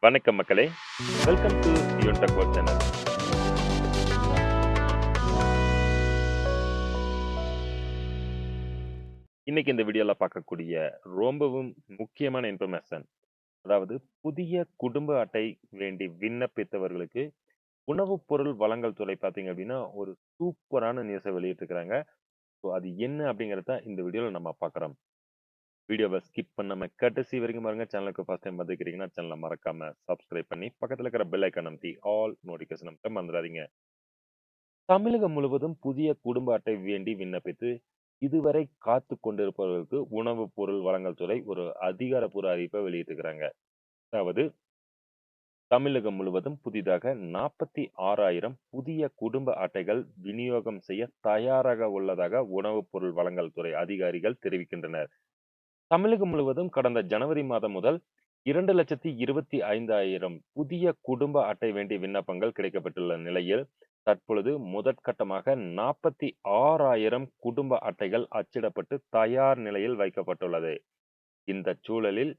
வணக்கம் மக்களே. Welcome to Yun tech world channel. இன்னைக்கு இந்த வீடியோல பார்க்கக்கூடிய ரொம்பவும் முக்கியமான இன்ஃபர்மேஷன். அதாவது புதிய குடும்ப அட்டை வேண்டி விண்ணப்பித்தவர்களுக்கு உணவுப் பொருள் வழங்கல் துறை பார்த்தீங்க அப்படின்னா, ஒரு சூப்பரான நியூஸ வெளியிட்டிருக்கிறாங்க. ஸோ அது என்ன அப்படிங்கிறத தான் இந்த வீடியோல நம்ம பார்க்குறோம். வீடியோவ ஸ்கிப் பண்ணாம கடைசி வரைக்கும் பாருங்க. சேனலுக்கு ஃபர்ஸ்ட் டைம் வந்துக்கிறீங்கன்னா, சேனல மறக்காம சப்ஸ்கிரைப் பண்ணி பக்கத்துல இருக்கிற பெல் ஐகான் அமுத்தி ஆல் நோட்டிஃபிகேஷன் அமுத்த மறந்துடாதீங்க. தமிழகம் முழுவதும் புதிய குடும்ப அட்டை வேண்டி விண்ணப்பித்து இதுவரை காத்து கொண்டிருப்பவர்களுக்கு உணவுப் பொருள் வழங்கல் துறை ஒரு அதிகாரப்பூர்வ அறிவிப்பை வெளியிட்டிருக்கிறாங்க. அதாவது தமிழகம் முழுவதும் புதிதாக 46,000 புதிய குடும்ப அட்டைகள் விநியோகம் செய்ய தயாராக உள்ளதாக உணவுப் பொருள் வழங்கல் துறை அதிகாரிகள் தெரிவிக்கின்றனர். தமிழகம் முழுவதும் கடந்த ஜனவரி மாதம் முதல் 2,25,000 புதிய குடும்ப அட்டை வேண்டிய விண்ணப்பங்கள் கிடைக்கப்பட்டுள்ள நிலையில் தற்பொழுது முதற்கட்டமாக 46,000 குடும்ப அட்டைகள் அச்சிடப்பட்டு தயார் நிலையில் வைக்கப்பட்டுள்ளது. இந்த சூழலில்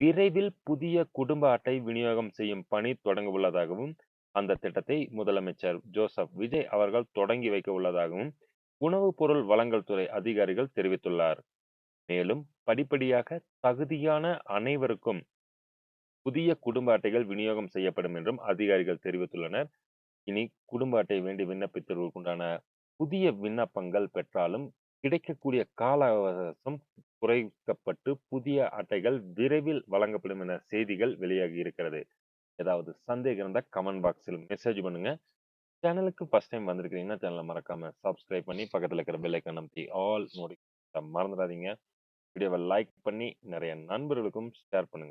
விரைவில் புதிய குடும்ப அட்டை விநியோகம் செய்யும் பணி தொடங்க உள்ளதாகவும் அந்த திட்டத்தை முதலமைச்சர் ஜோசப் விஜய் அவர்கள் தொடங்கி வைக்க உள்ளதாகவும் உணவுப் பொருள் வழங்கல் துறை அதிகாரிகள் தெரிவித்துள்ளார். மேலும் படிப்படியாக தகுதியான அனைவருக்கும் புதிய குடும்ப அட்டைகள் விநியோகம் செய்யப்படும் என்றும் அதிகாரிகள் தெரிவித்துள்ளனர். இனி குடும்ப அட்டை வேண்டி விண்ணப்பித்தவர்களுக்குண்டான புதிய விண்ணப்பங்கள் பெற்றாலும் கிடைக்கக்கூடிய கால அவகாசம் குறைக்கப்பட்டு புதிய அட்டைகள் விரைவில் வழங்கப்படும் என செய்திகள் வெளியாகி இருக்கிறது. ஏதாவது சந்தேகம் இருந்தால் கமெண்ட் பாக்ஸில் மெசேஜ் பண்ணுங்க. சேனலுக்கு ஃபர்ஸ்ட் டைம் வந்திருக்கீங்கன்னா சேனலை மறக்காம சப்ஸ்கிரைப் பண்ணி பக்கத்தில் இருக்கிற பெல் ஐக்கான் அமைத்தி ஆல் நோட்டிஃபிகேஷன் மறந்துடாதீங்க. வீடியோவை லைக் பண்ணி நிறைய நண்பர்களுக்கும் ஷேர் பண்ணுங்க.